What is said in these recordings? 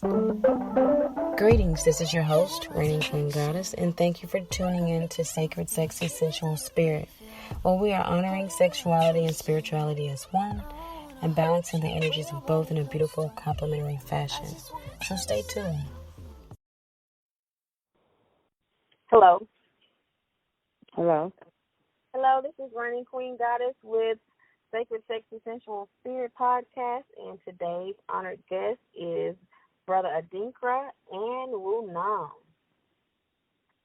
Greetings, this is your host, Reigning Queen Goddess, and thank you for tuning in to Sacred, Sexy, Sensual Spirit, where we are honoring sexuality and spirituality as one and balancing the energies of both in a beautiful, complementary fashion. So stay tuned. Hello. Hello. Hello, this is Reigning Queen Goddess with Sacred, Sexy, Sensual Spirit podcast, and today's honored guest is Brother Adinkra and Wunam.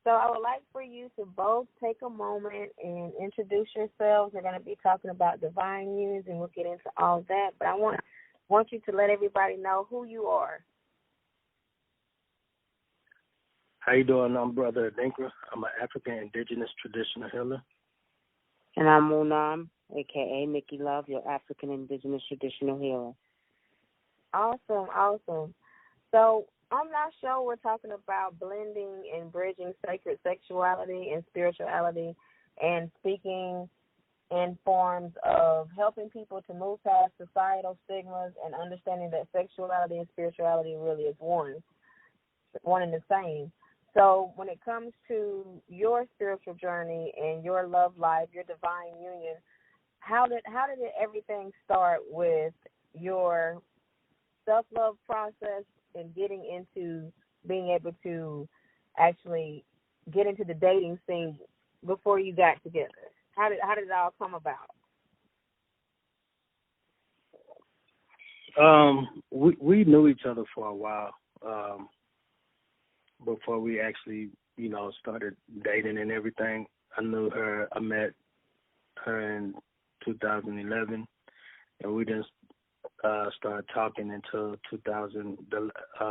So I would like for you to both take a moment and introduce yourselves. We're going to be talking about divine unions, and we'll get into all that. But I want you to let everybody know who you are. How you doing? I'm Brother Adinkra. I'm an African Indigenous Traditional Healer. And I'm Wunam, a.k.a. Nikki Love, your African Indigenous Traditional Healer. Awesome. So on our show, we're talking about blending and bridging sacred sexuality and spirituality and speaking in forms of helping people to move past societal stigmas and understanding that sexuality and spirituality really is one and the same. So when it comes to your spiritual journey and your love life, your divine union, how did everything start with your self-love process and getting into being able to actually get into the dating scene before you got together? How did it all come about? We knew each other for a while before we actually, started dating and everything. I met her in 2011, and we didn't start talking until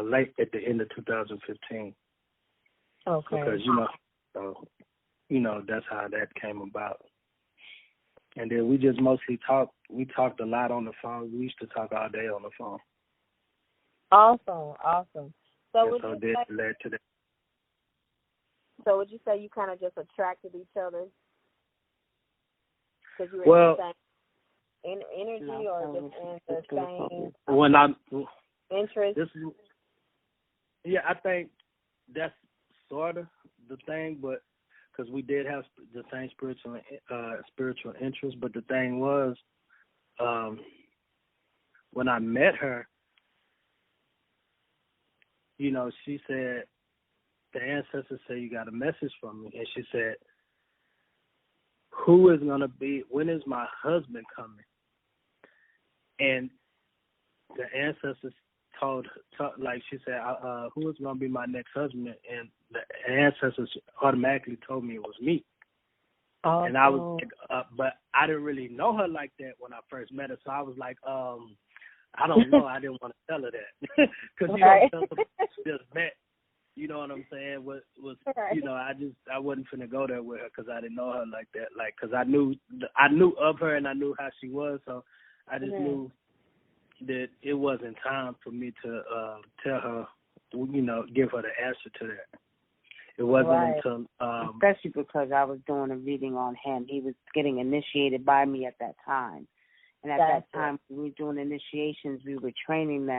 late at the end of 2015. Okay. Because that's how that came about. And then we just mostly talked. We talked a lot on the phone. We used to talk all day on the phone. Awesome. So led to that. So would you say you kind of just attracted each other because you were in the same energy or just in the same interest? I think that's sort of the thing, but because we did have the same spiritual interest. But the thing was, when I met her, she said, the ancestors say you got a message from me. And she said, when is my husband coming? And the ancestors she said, who is going to be my next husband? And the ancestors automatically told me it was me. Oh. And I was but I didn't really know her like that when I first met her. So I was like, I don't know. I didn't want to tell her that. Because just met. You know what I'm saying? I wasn't finna go there with her because I didn't know her like that. Like, because I knew of her and I knew how she was, so I just knew that it wasn't time for me to tell her, give her the answer to that. It wasn't until especially because I was doing a reading on him. He was getting initiated by me at that time, and at that time when we were doing initiations, we were training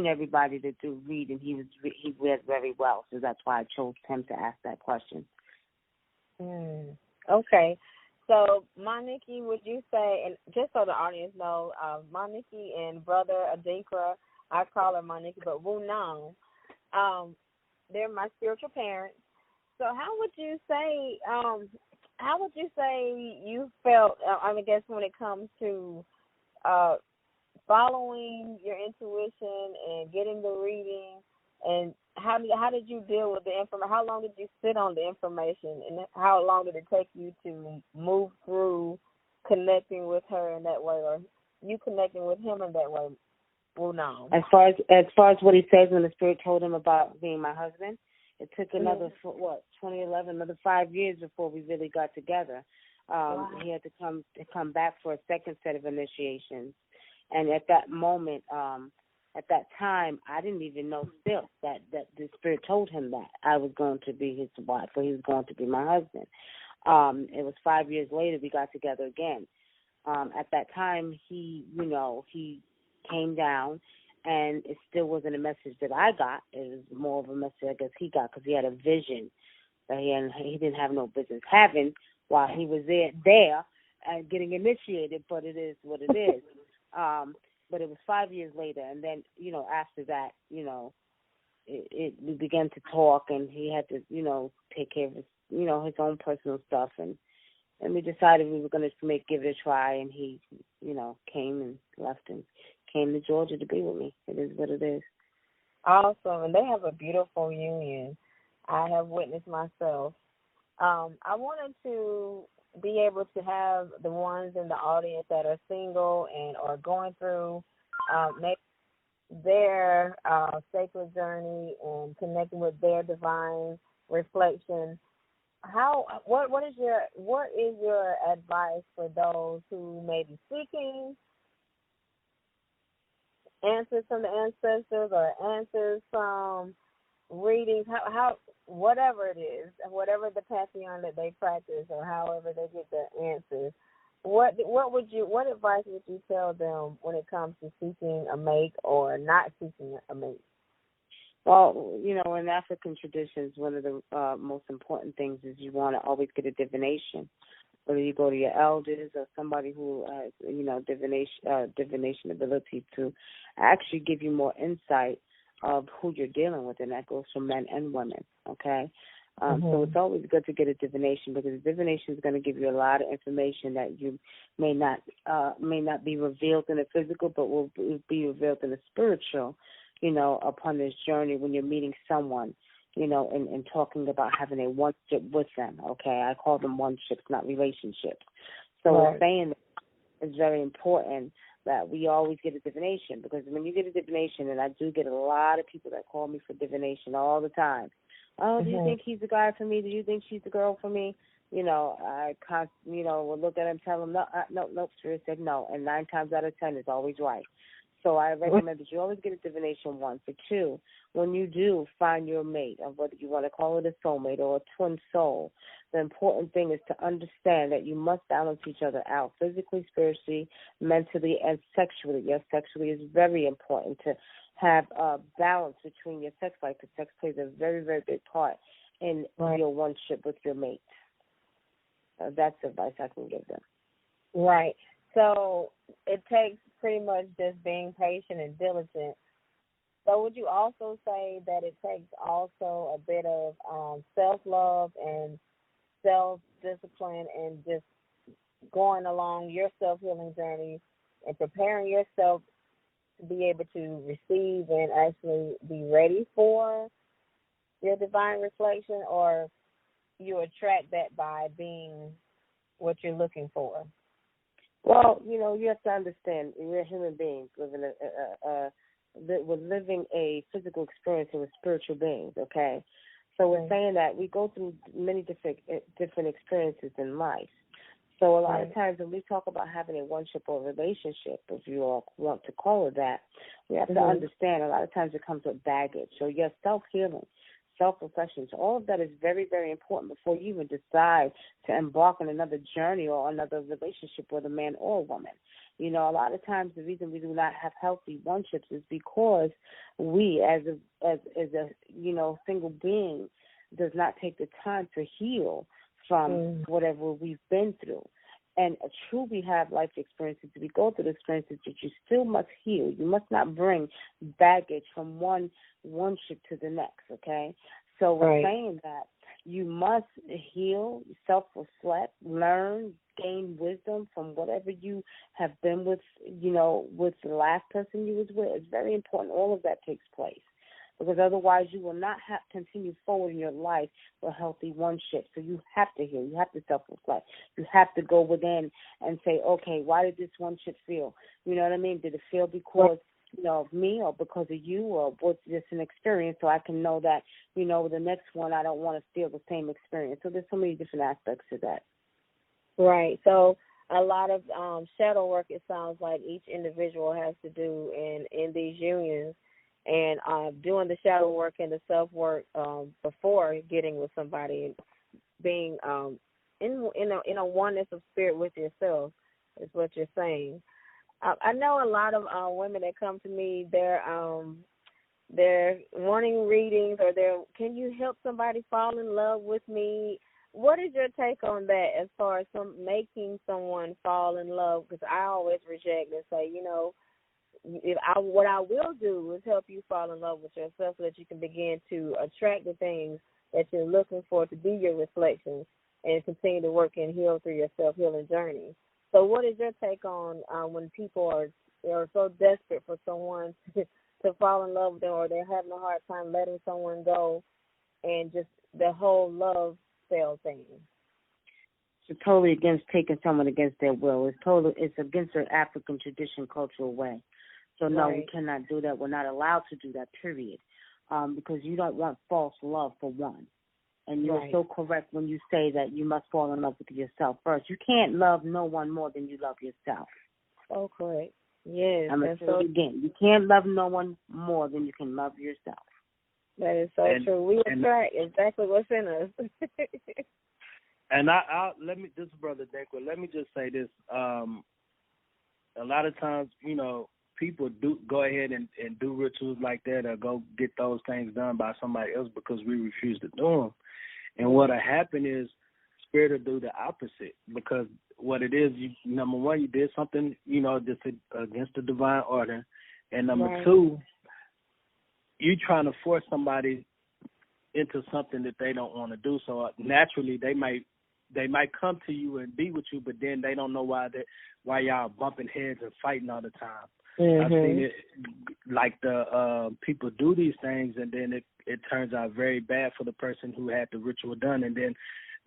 everybody to do read, and he read very well, so that's why I chose him to ask that question. Okay. So, Moniki, would you say, and just so the audience know, Moniki and Brother Adinkra, I call her Moniki, but Wunam, they're my spiritual parents. So how would you say you felt, I guess, when it comes to following your intuition and getting the reading, and how did you deal with the information? How long did you sit on the information, and how long did it take you to move through connecting with her in that way, or you connecting with him in that way? Well, no. As far as what he says when the spirit told him about being my husband, it took another 2011, another 5 years before we really got together. He had to come back for a second set of initiations. And at that moment, at that time, I didn't even know still that the spirit told him that I was going to be his wife, or he was going to be my husband. It was 5 years later we got together again. At that time, he came down and it still wasn't a message that I got. It was more of a message I guess he got because he had a vision that he didn't have no business having while he was there and getting initiated, but it is what it is. But it was 5 years later, and then, after that, we began to talk, and he had to, take care of his, his own personal stuff, and we decided we were going to give it a try, and he, came and left and came to Georgia to be with me. It is what it is. Awesome, and they have a beautiful union. I have witnessed myself. I wanted to be able to have the ones in the audience that are single and are going through maybe their sacred journey and connecting with their divine reflection. What is your advice for those who may be seeking answers from the ancestors or answers from readings, how whatever it is, whatever the pantheon that they practice or however they get the answers, what advice would you tell them when it comes to seeking a mate or not seeking a mate? Well, in African traditions, one of the most important things is you want to always get a divination. Whether you go to your elders or somebody who has, divination ability to actually give you more insight of who you're dealing with, and that goes for men and women, okay? So it's always good to get a divination because divination is going to give you a lot of information that you may not be revealed in the physical, but will be revealed in the spiritual, upon this journey when you're meeting someone, and talking about having a one-ship with them, okay? I call them one-ships, not relationships. So saying that is very important that we always get a divination, because when you get a divination, and I do get a lot of people that call me for divination all the time. Oh, do you think he's the guy for me? Do you think she's the girl for me? I will look at him, tell him, no, Spirit said no, and 9 times out of 10 it's always right. So I recommend that you always get a divination, 1. For 2, when you do find your mate, or whether you want to call it a soulmate or a twin soul, the important thing is to understand that you must balance each other out physically, spiritually, mentally, and sexually. Yes, sexually is very important to have a balance between your sex life, because sex plays a very, very big part in your one-ship with your mate. That's the advice I can give them. Right. So it takes pretty much just being patient and diligent. So would you also say that it takes also a bit of self-love and self-discipline and just going along your self-healing journey and preparing yourself to be able to receive and actually be ready for your divine reflection, or you attract that by being what you're looking for? Well, you have to understand, we're human beings we're living a physical experience and we're spiritual beings, okay? So we're saying that we go through many different experiences in life. So a lot of times when we talk about having a one-ship or relationship, if you all want to call it that, we have to understand a lot of times it comes with baggage. So your self-healing, self-reflection, so all of that is very, very important before you even decide to embark on another journey or another relationship with a man or a woman. A lot of times the reason we do not have healthy one-ships is because we, as a single being, does not take the time to heal from whatever we've been through. And truly have life experiences. We go through the experiences, but you still must heal. You must not bring baggage from one ship to the next, okay? So we're saying that you must heal, self-reflect, learn, gain wisdom from whatever you have been with, with the last person you was with. It's very important all of that takes place, because otherwise you will not continue forward in your life with healthy one-ship. So you have to heal. You have to self-reflect. You have to go within and say, okay, why did this one-ship feel? You know what I mean? Did it feel because, of me or because of you, or was this an experience so I can know that, the next one I don't want to feel the same experience. So there's so many different aspects to that. Right. So a lot of shadow work, it sounds like each individual has to do in these unions. And doing the shadow work and the self-work before getting with somebody, and being in a oneness of spirit with yourself is what you're saying. I know a lot of women that come to me. They're wanting readings, or can you help somebody fall in love with me? What is your take on that as far as making someone fall in love? Because I always reject and say, what I will do is help you fall in love with yourself so that you can begin to attract the things that you're looking for to be your reflections and continue to work and heal through your self-healing journey. So what is your take on when people are so desperate for someone to fall in love with them, or they're having a hard time letting someone go, and just the whole love spell thing? It's totally against taking someone against their will. It's against their African tradition, cultural way. So no, right. We cannot do that. We're not allowed to do that, period. Because you don't want false love, for one. And you're right. so correct when you say that you must fall in love with yourself first. You can't love no one more than you love yourself. So correct. Yes. I'm going to say it again. You can't love no one more than you can love yourself. That is so true. We attract exactly what's in us. And this is Brother Adinkra. Let me just say this. A lot of times, people do go ahead and do rituals like that, or go get those things done by somebody else because we refuse to do them. And what'll happen is Spirit will do the opposite, because what it is, number one, you did something, just against the divine order, and number right. two, you trying to force somebody into something that they don't want to do. So naturally, they might come to you and be with you, but then they don't know why y'all bumping heads and fighting all the time. Mm-hmm. I've seen it, like the people do these things, and then it turns out very bad for the person who had the ritual done, and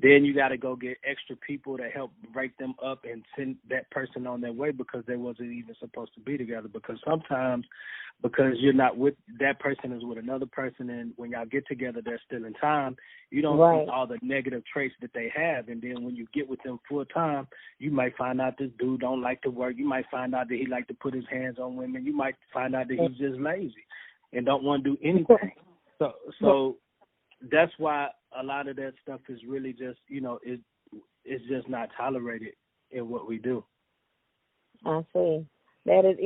then you got to go get extra people to help break them up and send that person on their way because they wasn't even supposed to be together. Because sometimes, because you're not with that person, is with another person, and when y'all get together, they're still in time, you don't right. see all the negative traits that they have. And then when you get with them full time, you might find out this dude don't like to work. You might find out that he like to put his hands on women. You might find out that he's just lazy and don't want to do anything. So that's why a lot of that stuff is really just, it's just not tolerated in what we do. I see. That is,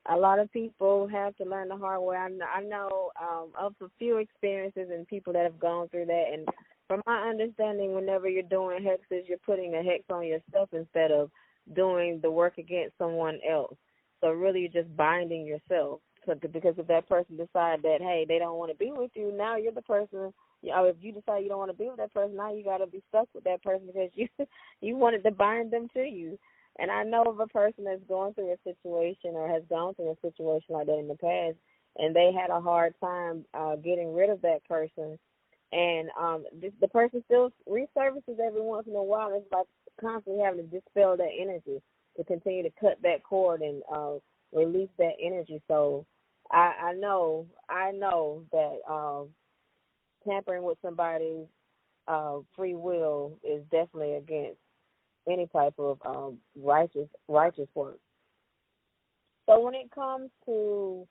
a lot of people have to learn the hard way. I know of a few experiences and people that have gone through that. And from my understanding, whenever you're doing hexes, you're putting a hex on yourself instead of doing the work against someone else. So really you're just binding yourself. So because if that person decides that, hey, they don't want to be with you, now you're the person. If you decide you don't want to be with that person, now you got to be stuck with that person because you wanted to bind them to you. And I know of a person that's going through a situation or has gone through a situation like that in the past, and they had a hard time getting rid of that person. And the person still resurfaces every once in a while. It's like constantly having to dispel that energy to continue to cut that cord and release that energy. So I know that tampering with somebody's free will is definitely against any type of righteous work. So when it comes to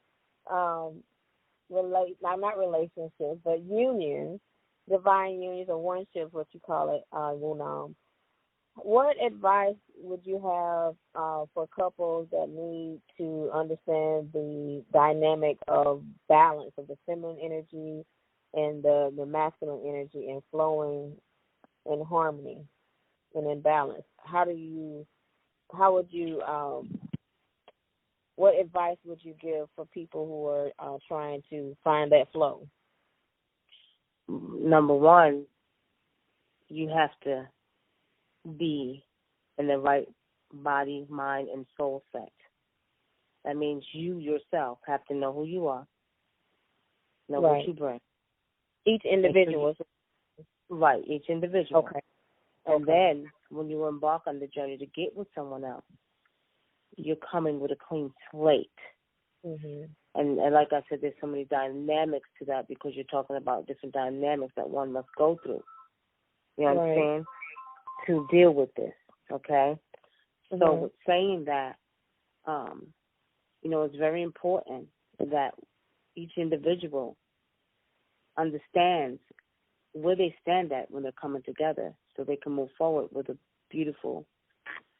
not relationships, but unions, divine unions or one-ships, what you call it, Wunam, what advice would you have for couples that need to understand the dynamic of balance of the feminine energy and the masculine energy and flowing in harmony and in balance? What advice would you give for people who are trying to find that flow? Number one, you have to be in the right body, mind, and soul set. That means you yourself have to know who you are, know right. what you bring. Each individual. Right, each individual. Okay. And then when you embark on the journey to get with someone else, you're coming with a clean slate. Mm-hmm. And like I said, there's so many dynamics to that because you're talking about different dynamics that one must go through. You understand? To deal with this, okay? Mm-hmm. So with saying that, it's very important that each individual understands where they stand at when they're coming together so they can move forward with a beautiful,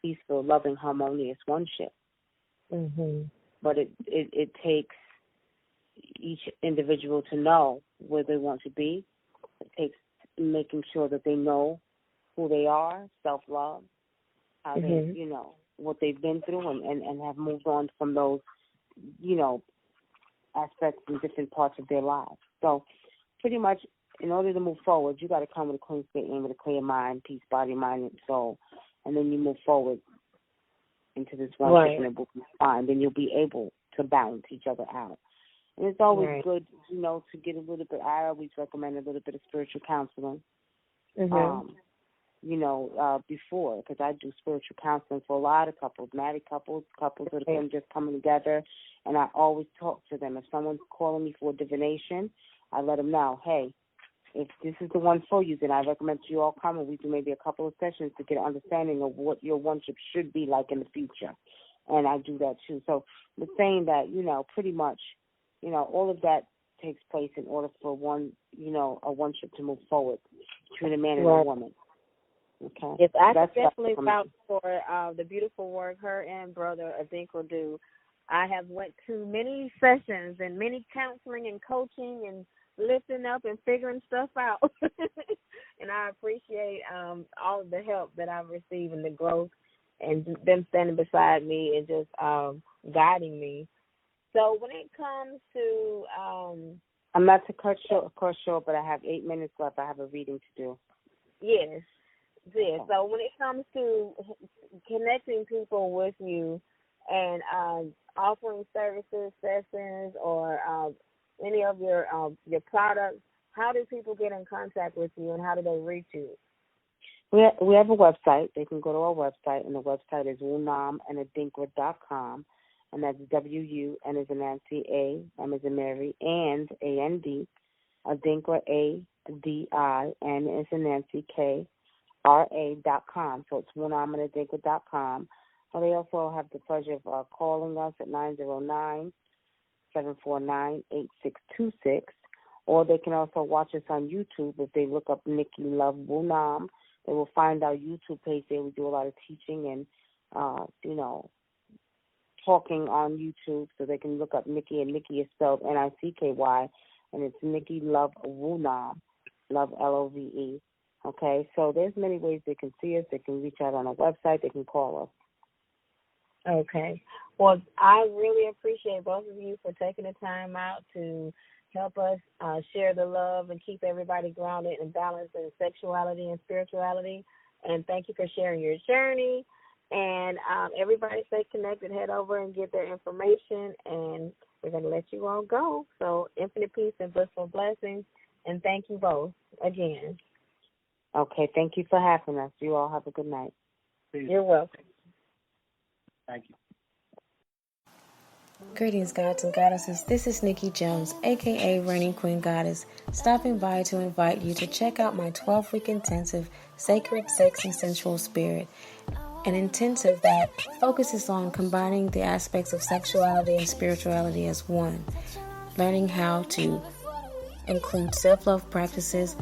peaceful, loving, harmonious one-ship. But it takes each individual to know where they want to be. It takes making sure that they know who they are, self-love, how they, what they've been through and have moved on from those, aspects in different parts of their lives. So pretty much in order to move forward, you got to come with a clean slate and with a clear mind, peace, body, mind, and soul. And then you move forward into this one and it will be fine. Then you'll be able to balance each other out. And it's always good, to get a little bit. I always recommend a little bit of spiritual counseling. Before, because I do spiritual counseling for a lot of couples, married couples that are just coming together, and I always talk to them. If someone's calling me for a divination, I let them know, hey, if this is the one for you, then I recommend you all come and we do maybe a couple of sessions to get an understanding of what your one-ship should be like in the future. And I do that too. So we're saying that, pretty much, all of that takes place in order for one, a one-ship to move forward between a man and a woman. Okay. Yes, I definitely vouch for the beautiful work her and Brother Adinkra do. I have went to many sessions and many counseling and coaching and lifting up and figuring stuff out. And I appreciate all of the help that I've received and the growth and them standing beside me and just guiding me. So when it comes to I'm not to cut short, but I have 8 minutes left. I have a reading to do. Yes. Yes. So when it comes to connecting people with you and offering services, sessions, or any of your products, how do people get in contact with you and how do they reach you? We have a website. They can go to our website, and the website is WunamAdinkra.com, and that's W-U-N as in Nancy, A, M as in Mary, and A-N-D, Adinkra, A-D-I-N as in Nancy, K, RA.com. So it's WunamAdinkra.com. Or they also have the pleasure of calling us at 909-749-8626. Or they can also watch us on YouTube. If they look up Nikki Love Wunam, they will find our YouTube page there. We do a lot of teaching and, talking on YouTube. So they can look up Nikki, and Nikki is spelled N-I-C-K-Y, and it's Nikki Love Wunam, Love L-O-V-E. Okay, so there's many ways they can see us. They can reach out on our website. They can call us. Okay. Well, I really appreciate both of you for taking the time out to help us share the love and keep everybody grounded and balanced in sexuality and spirituality. And thank you for sharing your journey. And everybody stay connected. Head over and get their information. And we're going to let you all go. So infinite peace and blissful blessings. And thank you both again. Okay, thank you for having us. You all have a good night. You're welcome. Thank you. Greetings, gods and goddesses. This is Nikki Jones, a.k.a. Reigning Queen Goddess, stopping by to invite you to check out my 12-week intensive, Sacred, Sexy, Sensual Spirit, an intensive that focuses on combining the aspects of sexuality and spirituality as one, learning how to include self-love practices,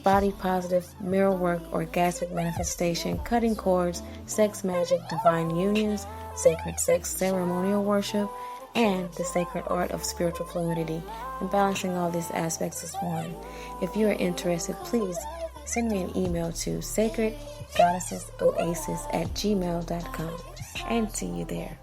body positive, mirror work, orgasmic manifestation, cutting cords, sex magic, divine unions, sacred sex, ceremonial worship, and the sacred art of spiritual fluidity, and balancing all these aspects as one. If you are interested, please send me an email to sacredgoddessesoasis@gmail.com, and see you there.